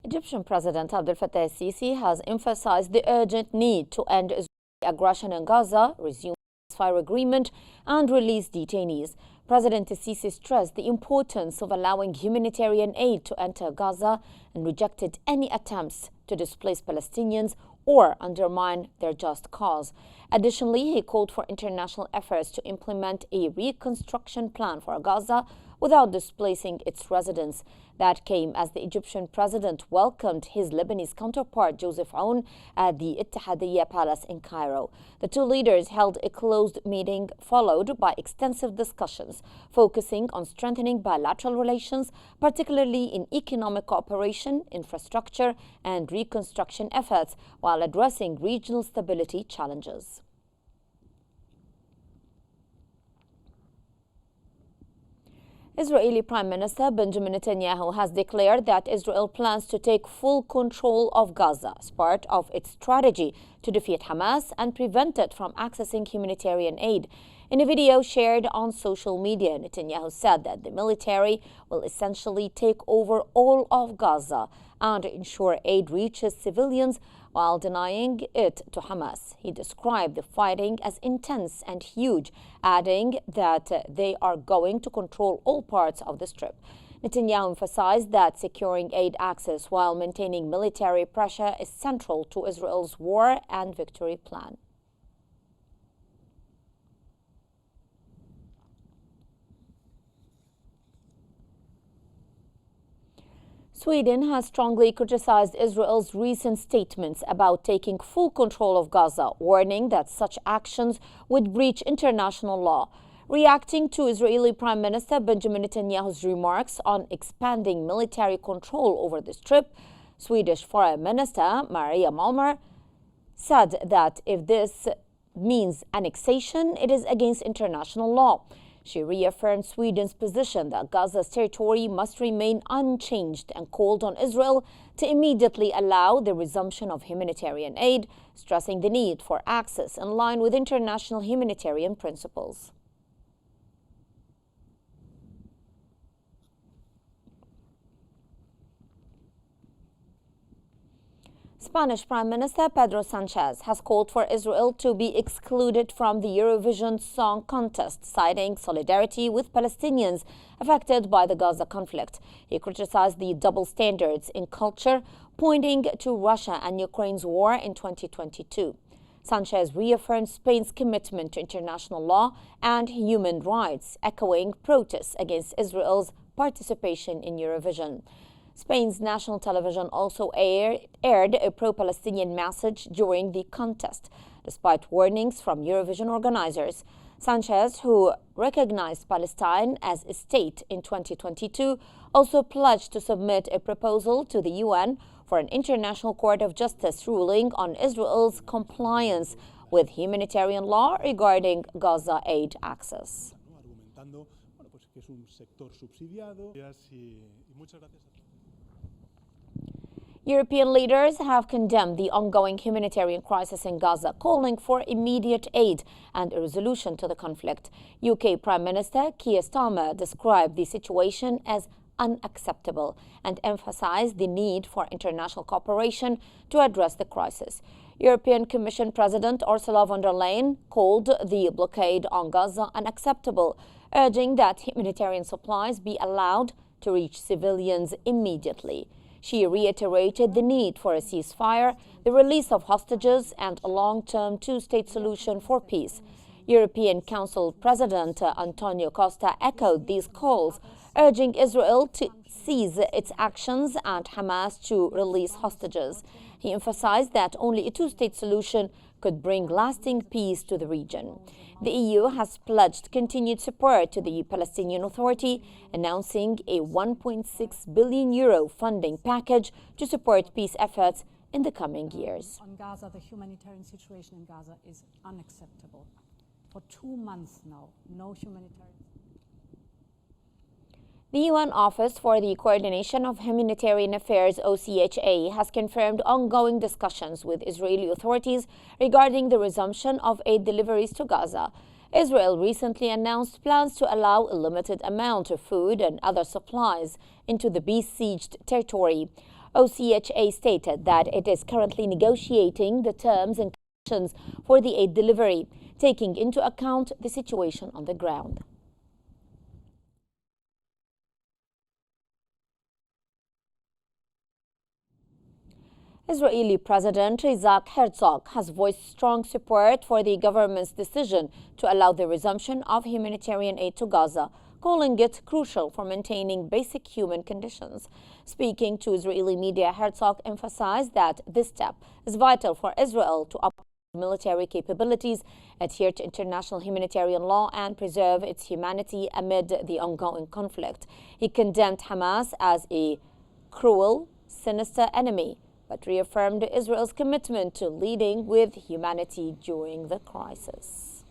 Egyptian President Abdel Fattah el-Sisi has emphasized the urgent need to end Israeli aggression in Gaza, resume the ceasefire agreement, and release detainees. President el-Sisi stressed the importance of allowing humanitarian aid to enter Gaza and rejected any attempts to displace Palestinians or undermine their just cause. Additionally, he called for international efforts to implement a reconstruction plan for Gaza without displacing its residents. That came as the Egyptian president welcomed his Lebanese counterpart Joseph Aoun at the Ittihadiyya Palace in Cairo. The two leaders held a closed meeting followed by extensive discussions focusing on strengthening bilateral relations, particularly in economic cooperation, infrastructure, and reconstruction efforts, while addressing regional stability challenges. Israeli Prime Minister Benjamin Netanyahu has declared that Israel plans to take full control of Gaza as part of its strategy to defeat Hamas and prevent it from accessing humanitarian aid. In a video shared on social media, Netanyahu said that the military will essentially take over all of Gaza and ensure aid reaches civilians while denying it to Hamas. He described the fighting as intense and huge, adding that they are going to control all parts of the Strip. Netanyahu emphasized that securing aid access while maintaining military pressure is central to Israel's war and victory plan. Sweden has strongly criticized Israel's recent statements about taking full control of Gaza, warning that such actions would breach international law. Reacting to Israeli Prime Minister Benjamin Netanyahu's remarks on expanding military control over the Strip, Swedish Foreign Minister Maria Malmer said that if this means annexation, it is against international law. She reaffirmed Sweden's position that Gaza's territory must remain unchanged and called on Israel to immediately allow the resumption of humanitarian aid, stressing the need for access in line with international humanitarian principles. Spanish Prime Minister Pedro Sanchez has called for Israel to be excluded from the Eurovision Song Contest, citing solidarity with Palestinians affected by the Gaza conflict. He criticized the double standards in culture, pointing to Russia and Ukraine's war in 2022. Sanchez reaffirmed Spain's commitment to international law and human rights, echoing protests against Israel's participation in Eurovision. Spain's national television also aired a pro-Palestinian message during the contest, despite warnings from Eurovision organizers. Sanchez, who recognized Palestine as a state in 2022, also pledged to submit a proposal to the UN for an International Court of Justice ruling on Israel's compliance with humanitarian law regarding Gaza aid access. European leaders have condemned the ongoing humanitarian crisis in Gaza, calling for immediate aid and a resolution to the conflict. UK Prime Minister Keir Starmer described the situation as unacceptable and emphasized the need for international cooperation to address the crisis. European Commission President Ursula von der Leyen called the blockade on Gaza unacceptable, urging that humanitarian supplies be allowed to reach civilians immediately. She reiterated the need for a ceasefire, the release of hostages, and a long-term two-state solution for peace. European Council President Antonio Costa echoed these calls, urging Israel to cease its actions and Hamas to release hostages. He emphasized that only a two-state solution could bring lasting peace to the region. The EU has pledged continued support to the Palestinian Authority, announcing a €1.6 billion funding package to support peace efforts in the coming years. On Gaza, the humanitarian situation in Gaza is unacceptable. For 2 months now, no humanitarian. The UN Office for the Coordination of Humanitarian Affairs, OCHA, has confirmed ongoing discussions with Israeli authorities regarding the resumption of aid deliveries to Gaza. Israel recently announced plans to allow a limited amount of food and other supplies into the besieged territory. OCHA stated that it is currently negotiating the terms and conditions for the aid delivery, taking into account the situation on the ground. Israeli President Isaac Herzog has voiced strong support for the government's decision to allow the resumption of humanitarian aid to Gaza, calling it crucial for maintaining basic human conditions. Speaking to Israeli media, Herzog emphasized that this step is vital for Israel to uphold military capabilities, adhere to international humanitarian law, and preserve its humanity amid the ongoing conflict. He condemned Hamas as a cruel, sinister enemy, but reaffirmed Israel's commitment to leading with humanity during the crisis.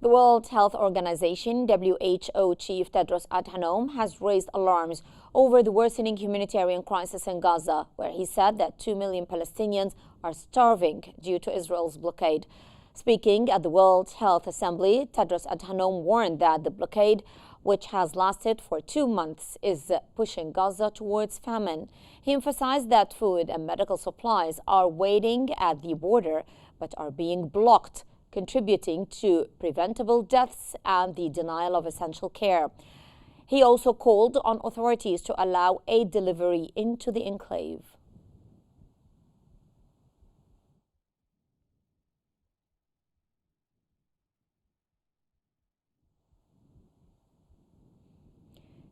The World Health Organization (WHO) Chief Tedros Adhanom has raised alarms over the worsening humanitarian crisis in Gaza, where he said that 2 million Palestinians are starving due to Israel's blockade. Speaking at the World Health Assembly, Tedros Adhanom warned that the blockade, which has lasted for 2 months, is pushing Gaza towards famine. He emphasized that food and medical supplies are waiting at the border but are being blocked, contributing to preventable deaths and the denial of essential care. He also called on authorities to allow aid delivery into the enclave.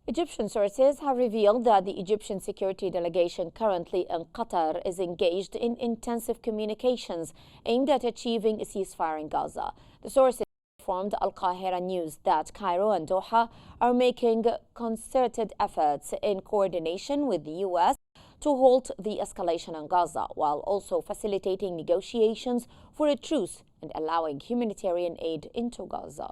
Egyptian sources have revealed that the Egyptian security delegation currently in Qatar is engaged in intensive communications aimed at achieving a ceasefire in Gaza. The sources informed Al Qahira News that Cairo and Doha are making concerted efforts in coordination with the U.S. to halt the escalation in Gaza, while also facilitating negotiations for a truce and allowing humanitarian aid into Gaza.